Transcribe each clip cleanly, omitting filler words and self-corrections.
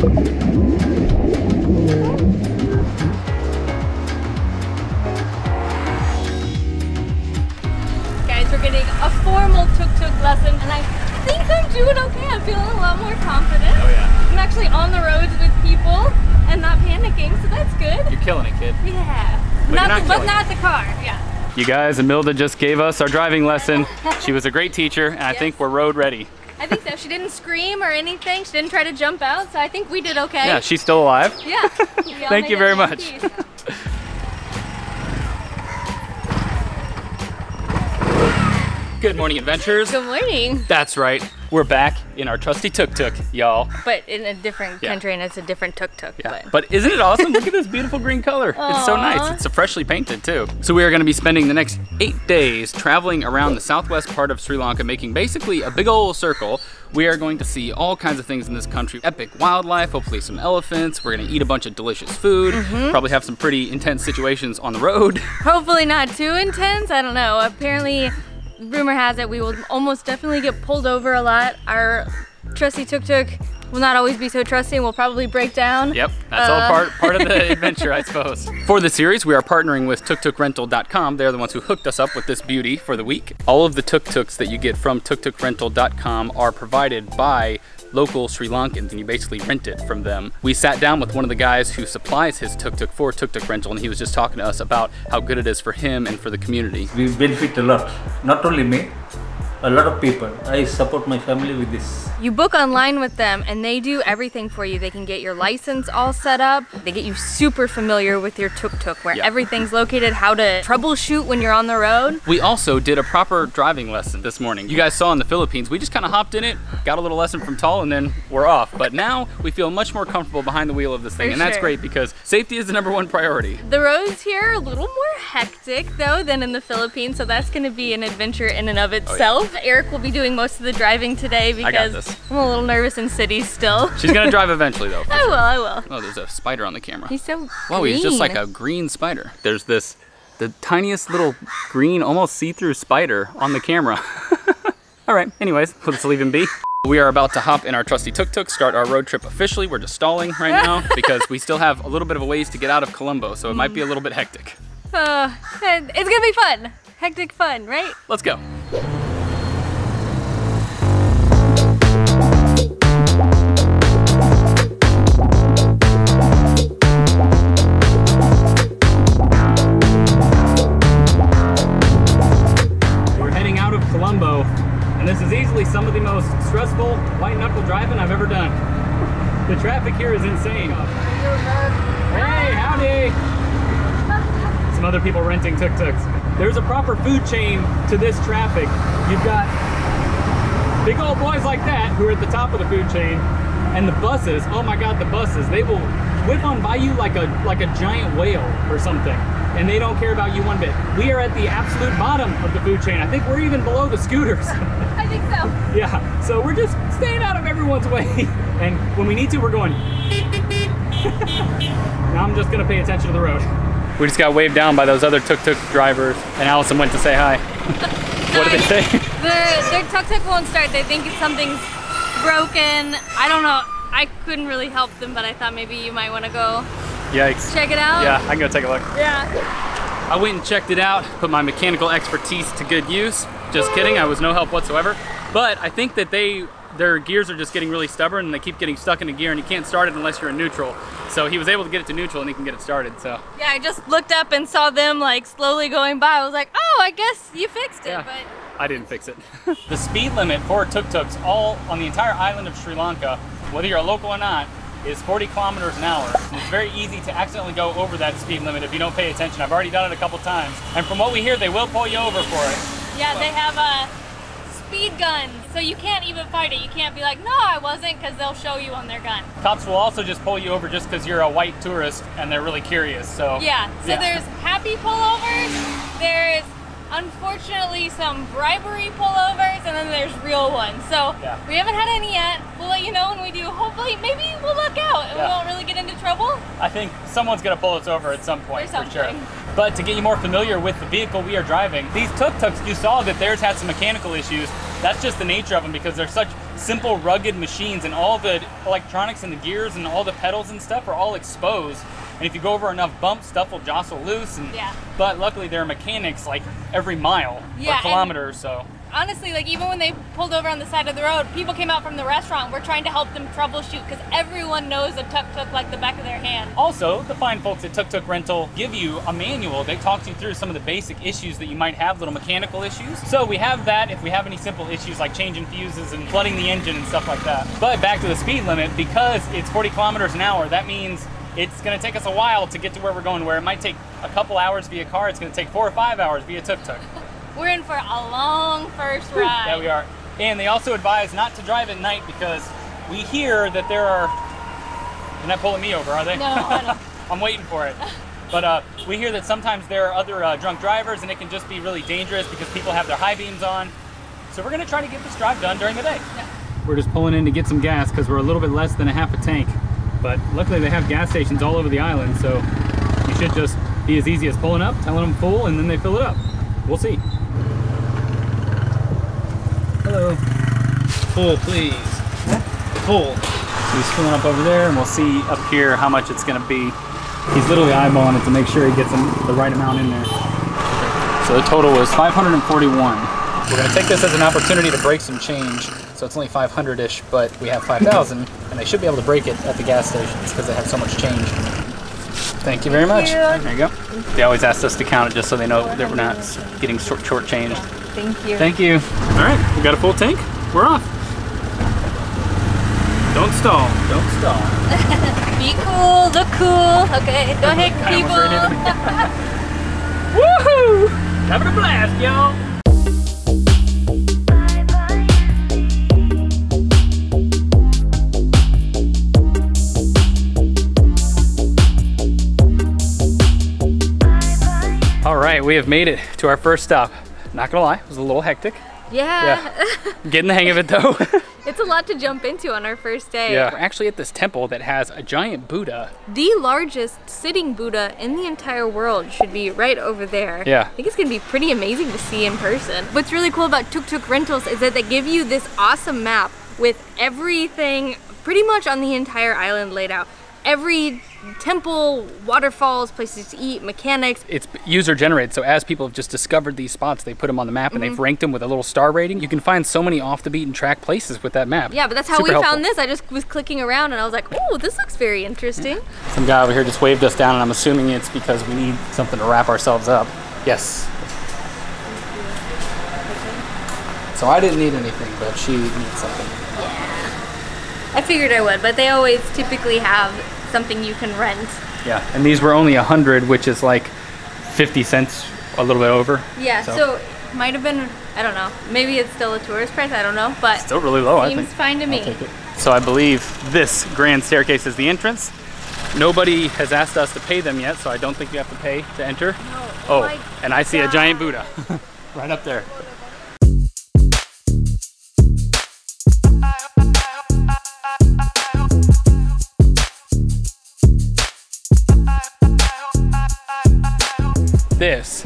Guys, we're getting a formal Tuk Tuk lesson, and I think I'm doing okay. I'm feeling a lot more confident. Oh yeah. I'm actually on the roads with people and not panicking, so that's good. You're killing it, kid. Yeah. But not the car, yeah. You guys, Imelda just gave us our driving lesson. She was a great teacher, and I think we're road ready. I think so. She didn't scream or anything. She didn't try to jump out, so I think we did okay. Yeah, she's still alive. Yeah. Thank you very much. Good morning, adventurers. Good morning. That's right. We're back in our trusty Tuk Tuk, y'all. But in a different country, and it's a different Tuk Tuk. Yeah. But isn't it awesome? Look at this beautiful green color. Aww. It's so nice. It's freshly painted too. So we are going to be spending the next 8 days traveling around the southwest part of Sri Lanka, making basically a big old circle. We are going to see all kinds of things in this country. Epic wildlife, hopefully some elephants. We're going to eat a bunch of delicious food. Probably have some pretty intense situations on the road. Hopefully not too intense. I don't know. Apparently, rumor has it we will almost definitely get pulled over a lot. Our trusty Tuk Tuk will not always be so trusty and will probably break down. Yep, that's all part of the adventure, I suppose. For the series, we are partnering with tuktukrental.com. They're the ones who hooked us up with this beauty for the week. All of the tuk-tuks that you get from tuktukrental.com are provided by local Sri Lankans, and you basically rent it from them. We sat down with one of the guys who supplies his tuk-tuk for Tuk Tuk Rental, and he was just talking to us about how good it is for him and for the community. We benefit a lot, not only me, a lot of people. I support my family with this. You book online with them and they do everything for you. They can get your license all set up. They get you super familiar with your tuk-tuk, where everything's located, how to troubleshoot when you're on the road. We also did a proper driving lesson this morning. You guys saw in the Philippines, we just kind of hopped in it, got a little lesson from Tal, and then we're off. But now we feel much more comfortable behind the wheel of this thing, and that's great because safety is the #1 priority. The roads here are a little more hectic though than in the Philippines, so that's going to be an adventure in and of itself. Eric will be doing most of the driving today because I'm a little nervous in cities still. She's gonna drive eventually though. I will. Oh, there's a spider on the camera. He's so Whoa, green. he's just like a green spider. There's the tiniest little green, almost see-through spider on the camera. All right, anyways, let's leave him be. We are about to hop in our trusty tuk-tuk, start our road trip officially. We're just stalling right now because we still have a little bit of a ways to get out of Colombo, so it might be a little bit hectic. It's gonna be fun. Hectic fun, right? Let's go. Colombo, and this is easily some of the most stressful white knuckle driving I've ever done. The traffic here is insane. Hey, howdy! Some other people renting tuk-tuks. There's a proper food chain to this traffic. You've got big old boys like that who are at the top of the food chain, and the buses, oh my god, the buses, they will whip on by you like a giant whale or something. And they don't care about you one bit. We are at the absolute bottom of the food chain. I think we're even below the scooters. I think so. Yeah, so we're just staying out of everyone's way. And when we need to, we're going. Now I'm just gonna pay attention to the road. We just got waved down by those other tuk-tuk drivers, and Allison went to say hi. What did they say? Their tuk-tuk won't start. They think something's broken. I don't know. I couldn't really help them, but I thought maybe you might want to go. Yikes. Check it out? Yeah, I can go take a look. Yeah. I went and checked it out, put my mechanical expertise to good use. Just kidding, I was no help whatsoever. But I think that their gears are just getting really stubborn and they keep getting stuck in a gear and you can't start it unless you're in neutral. So he was able to get it to neutral and he can get it started, so. Yeah, I just looked up and saw them like slowly going by. I was like, oh, I guess you fixed it, but. I didn't fix it. The speed limit for tuk-tuks all on the entire island of Sri Lanka, whether you're a local or not, is 40 kilometers an hour. And it's very easy to accidentally go over that speed limit if you don't pay attention. I've already done it a couple times. And from what we hear, they will pull you over for it. Yeah, they have a speed gun, so you can't even fight it. You can't be like, no, I wasn't, because they'll show you on their gun. Cops will also just pull you over just because you're a white tourist and they're really curious, so. Yeah, so there's happy pullovers, there's unfortunately some bribery pullovers, and then there's real ones. So we haven't had any yet. We'll let you know when we do. Hopefully, maybe we'll luck out and we won't really get into trouble. I think someone's gonna pull us over at some point for sure. But to get you more familiar with the vehicle we are driving, these tuk-tuks, you saw that theirs had some mechanical issues. that's just the nature of them because they're such simple, rugged machines, and all the electronics and the gears and all the pedals and stuff are all exposed. And if you go over enough bumps, stuff will jostle loose. And, but luckily, there are mechanics like every mile or kilometer or so. Honestly, like even when they pulled over on the side of the road, people came out from the restaurant. We're trying to help them troubleshoot because everyone knows a Tuk Tuk like the back of their hand. Also, the fine folks at Tuk Tuk Rental give you a manual that talks you through some of the basic issues that you might have, little mechanical issues. So we have that if we have any simple issues like changing fuses and flooding the engine and stuff like that. But back to the speed limit, because it's 40 kilometers an hour, that means it's going to take us a while to get to where we're going. Where it might take a couple hours via car, it's going to take 4 or 5 hours via Tuk Tuk. We're in for a long first ride. Yeah, we are. And they also advise not to drive at night because we hear that there are... They're not pulling me over, are they? No, I don't. I'm waiting for it. But we hear that sometimes there are other drunk drivers and it can just be really dangerous because people have their high beams on. So we're going to try to get this drive done during the day. Yeah. We're just pulling in to get some gas because we're a little bit less than a half a tank. But luckily they have gas stations all over the island, so you should just be as easy as pulling up, telling them full, and then they fill it up. We'll see. Hello. Full, please. Full. So he's filling up over there, and we'll see up here how much it's going to be. He's literally eyeballing it to make sure he gets the right amount in there. So the total was 541. We're going to take this as an opportunity to break some change. So it's only 500-ish, but we have 5,000, and they should be able to break it at the gas stations because they have so much change. Thank you very much. There you go. They always ask us to count it just so they know that we're not getting short-changed. Thank you. Thank you. All right, we got a full tank. We're off. Don't stall. Don't stall. Be cool. Look cool. Okay, don't hit people. Woohoo! Having a blast, y'all. All right, we have made it to our first stop. Not gonna lie, it was a little hectic. Yeah. Getting the hang of it though. It's a lot to jump into on our first day. Yeah, we're actually at this temple that has a giant Buddha. The largest sitting Buddha in the entire world should be right over there. Yeah. I think it's gonna be pretty amazing to see in person. What's really cool about Tuk Tuk rentals is that they give you this awesome map with everything pretty much on the entire island laid out. Every temple, waterfalls, places to eat, mechanics. It's user generated, so as people have just discovered these spots, they put them on the map and they've ranked them with a little star rating. You can find so many off the beaten track places with that map. Yeah, but that's how we found this. I just was clicking around and I was like, oh, this looks very interesting. Some guy over here just waved us down and I'm assuming it's because we need something to wrap ourselves up. Yes. So I didn't need anything, but she needs something. I figured I would, but they always typically have something you can rent. Yeah, and these were only 100, which is like 50 cents, a little bit over. Yeah, so it might have been, I don't know, maybe it's still a tourist price, I don't know, but still really low, I think. Seems fine to me. I'll take it. So I believe this grand staircase is the entrance. Nobody has asked us to pay them yet, so I don't think you have to pay to enter. No. Oh, and I see a giant Buddha right up there. This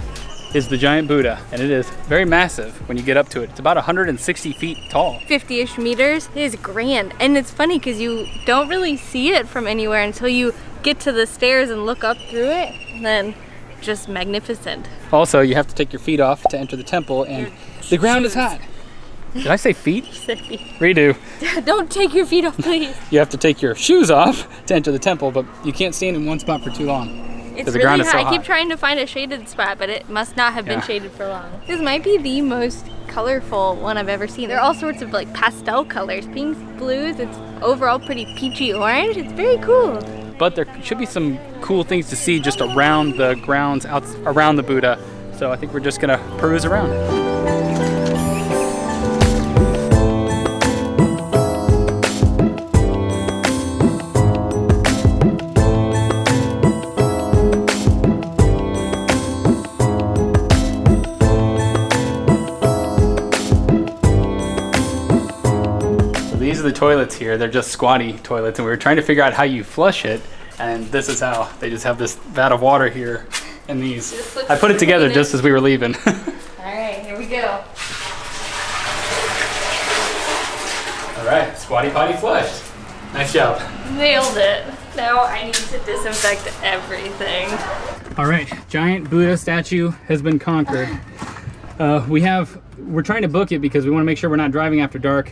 is the giant Buddha, and it is very massive when you get up to it. It's about 160 feet tall. 50-ish meters. It is grand, and it's funny because you don't really see it from anywhere until you get to the stairs and look up through it, and then just magnificent. Also, you have to take your feet off to enter the temple, and the ground is hot. Did I say feet? Said feet. Redo. Don't take your feet off, please. You have to take your shoes off to enter the temple, but you can't stand in one spot for too long. It's really hot. I keep trying to find a shaded spot, but it must not have been shaded for long. This might be the most colorful one I've ever seen. There are all sorts of like pastel colors, pinks, blues. It's overall pretty peachy orange. It's very cool. But there should be some cool things to see just around the grounds, out around the Buddha. So I think we're just gonna peruse around. These are the toilets here. They're just squatty toilets, and we were trying to figure out how you flush it, and this is how. They just have this vat of water here and these. I put it together just as we were leaving. All right, here we go. right, squatty potty flushed. Nice job. Nailed it. Now I need to disinfect everything. All right, giant Buddha statue has been conquered. We're trying to book it because we want to make sure we're not driving after dark,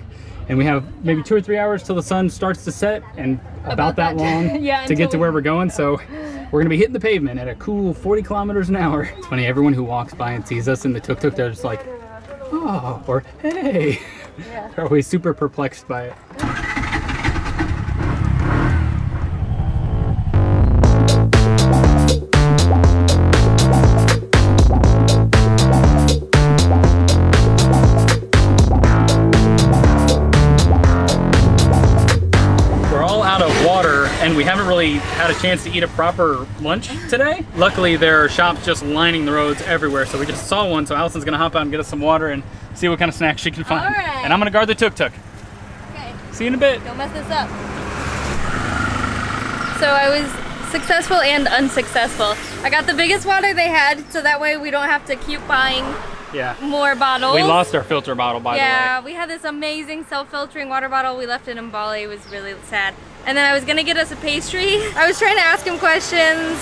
and we have maybe 2 or 3 hours till the sun starts to set, and about that long yeah, to get to where we're going. So we're gonna be hitting the pavement at a cool 40 kilometers an hour. It's funny, everyone who walks by and sees us in the tuk-tuk, they're just like, oh, or hey. Yeah. They're always super perplexed by it. And we haven't really had a chance to eat a proper lunch today. Luckily, there are shops just lining the roads everywhere, so we just saw one, so Allison's gonna hop out and get us some water and see what kind of snacks she can find. All right. And I'm gonna guard the tuk-tuk. Okay. See you in a bit. Don't mess this up. So I was successful and unsuccessful. I got the biggest water they had, so that way we don't have to keep buying more bottles. We lost our filter bottle, by the way. Yeah, we had this amazing self-filtering water bottle. We left it in Bali. It was really sad. And then I was gonna get us a pastry. I was trying to ask him questions,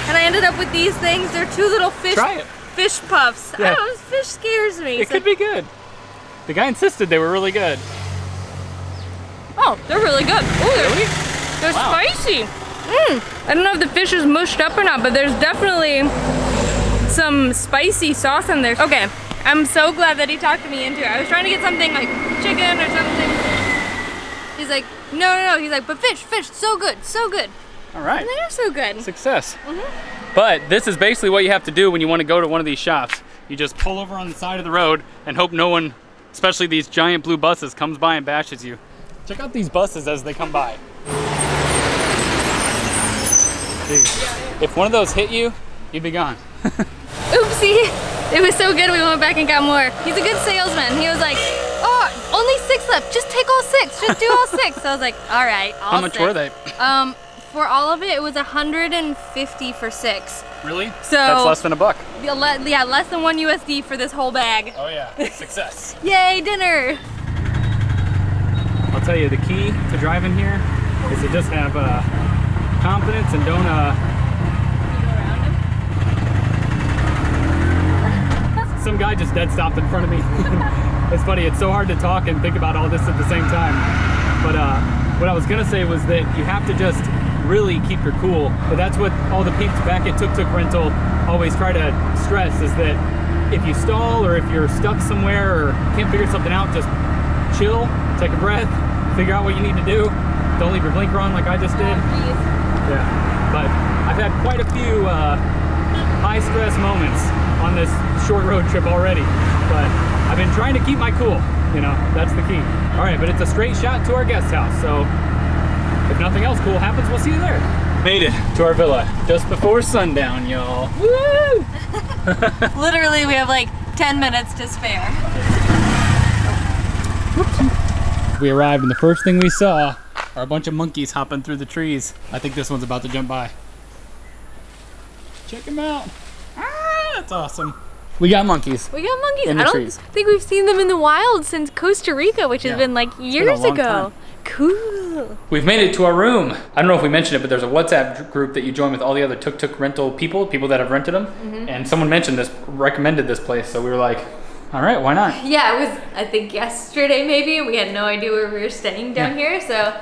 and I ended up with these things. They're 2 little fish puffs. Yeah. I don't know, fish scares me. It could be good. The guy insisted they were really good. Oh, they're really good. Ooh, they're spicy. I don't know if the fish is mushed up or not, but there's definitely some spicy sauce in there. Okay, I'm so glad that he talked me into it. I was trying to get something like chicken or something. He's like, no. He's like, but fish, so good, so good. All right. And they are so good. Success. But this is basically what you have to do when you want to go to one of these shops. You just pull over on the side of the road and hope no one, especially these giant blue buses, comes by and bashes you. Check out these buses as they come by. Jeez. If one of those hit you, you'd be gone. Oopsie. It was so good we went back and got more. He's a good salesman. He was like, oh, only 6 left. Just take all 6. Just do all 6. So I was like, all right, all How much 6. were they? For all of it was 150 for 6. Really? So that's less than $1. Yeah, less than $1 USD for this whole bag. Oh yeah, success. Yay, dinner. I'll tell you, the key to driving here is to just have confidence and don't some guy just dead stopped in front of me. It's funny, it's so hard to talk and think about all this at the same time. But what I was gonna say was that you have to just really keep your cool. But that's what all the peeps back at Tuk Tuk Rental always try to stress, is that if you stall or if you're stuck somewhere or can't figure something out, just chill, take a breath, figure out what you need to do. Don't leave your blinker on like I just did. Yeah, but I've had quite a few high stress moments on this short road trip already, but I've been trying to keep my cool, you know, that's the key. All right, but it's a straight shot to our guest house, so if nothing else cool happens, we'll see you there. Made it to our villa just before sundown, y'all. Woo! Literally, we have like 10 minutes to spare. We arrived and the first thing we saw are a bunch of monkeys hopping through the trees. I think this one's about to jump by. Check him out. Ah, that's awesome. We got monkeys. We got monkeys. In the I don't trees. think we've seen them in the wild since Costa Rica, which has been like years ago. Cool. We've made it to our room. I don't know if we mentioned it, but there's a WhatsApp group that you join with all the other Tuk Tuk rental people that have rented them. And someone mentioned this, recommended this place, so we were like, all right, why not? Yeah, it was, I think yesterday maybe. We had no idea where we were staying down here, so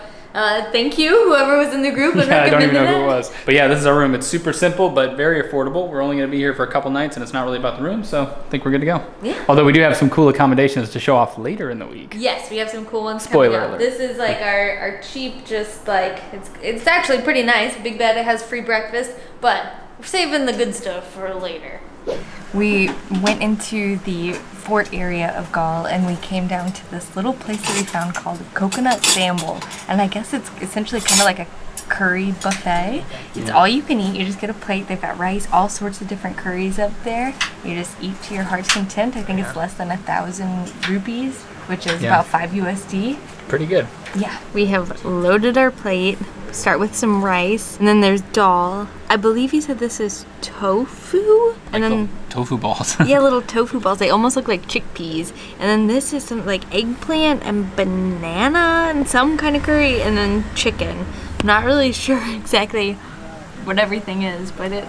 thank you, whoever was in the group and I don't recommended even know it. who it was. But yeah, this is our room. It's super simple, but very affordable. We're only gonna be here for a couple nights and it's not really about the room, so I think we're good to go. Yeah. Although we do have some cool accommodations to show off later in the week. Yes, we have some cool ones Spoiler coming up. alert. This is like our cheap, just like, it's actually pretty nice. Big bed, it has free breakfast, but we're saving the good stuff for later. We went into the fort area of Gaul and we came down to this little place that we found called Coconut Sambal. And I guess it's essentially kind of like a curry buffet. It's all you can eat. You just get a plate. They've got rice, all sorts of different curries up there. You just eat to your heart's content. I think it's less than 1,000 rupees, which is about 5 USD. Pretty good. Yeah, we have loaded our plate. Start with some rice, and then there's dal. I believe he said this is tofu, and then tofu balls. yeah, little tofu balls. They almost look like chickpeas. And then this is some like eggplant and banana and some kind of curry, and then chicken. I'm not really sure exactly what everything is, but it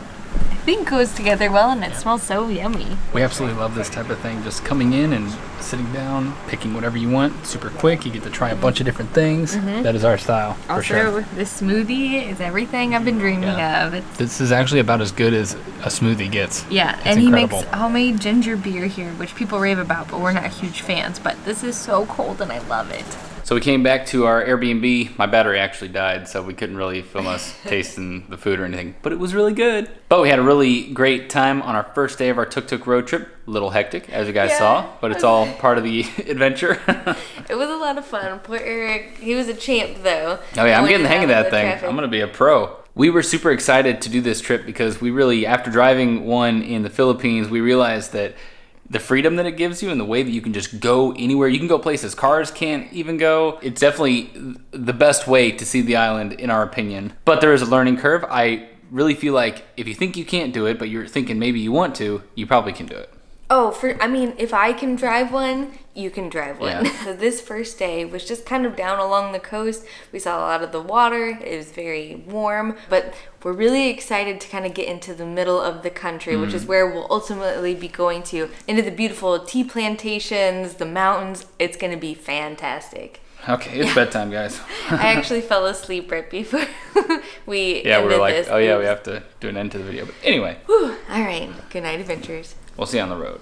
I think goes together well, and it smells so yummy. We absolutely love this type of thing. Just coming in and sitting down, picking whatever you want, super quick. You get to try a bunch of different things. That is our style, for sure. Also, this smoothie is everything I've been dreaming of. This is actually about as good as a smoothie gets. Yeah, it's and incredible. He makes homemade ginger beer here, which people rave about, but we're not huge fans. But this is so cold, and I love it. So we came back to our Airbnb. My battery actually died, so we couldn't really film us tasting the food or anything, but it was really good. But we had a really great time on our first day of our Tuk Tuk road trip. A little hectic, as you guys saw, but it's all part of the adventure. It was a lot of fun. Poor Eric, he was a champ though. Oh yeah, I'm getting the hang of that thing. I'm gonna be a pro. We were super excited to do this trip because we really, after driving one in the Philippines, we realized that the freedom that it gives you and the way that you can just go anywhere. You can go places cars can't even go. It's definitely the best way to see the island, in our opinion. But there is a learning curve. I really feel like if you think you can't do it, but you're thinking maybe you want to, you probably can do it. Oh, I mean, if I can drive one, you can drive one. Yeah. So this first day was just kind of down along the coast. We saw a lot of the water. It was very warm, but we're really excited to kind of get into the middle of the country, which is where we'll ultimately be going to, into the beautiful tea plantations, the mountains. It's going to be fantastic. Okay, it's bedtime, guys. I actually fell asleep right before we we were like, this. oh yeah, we have to do an end to the video. But anyway. Whew. All right, good night, adventurers. We'll see you on the road.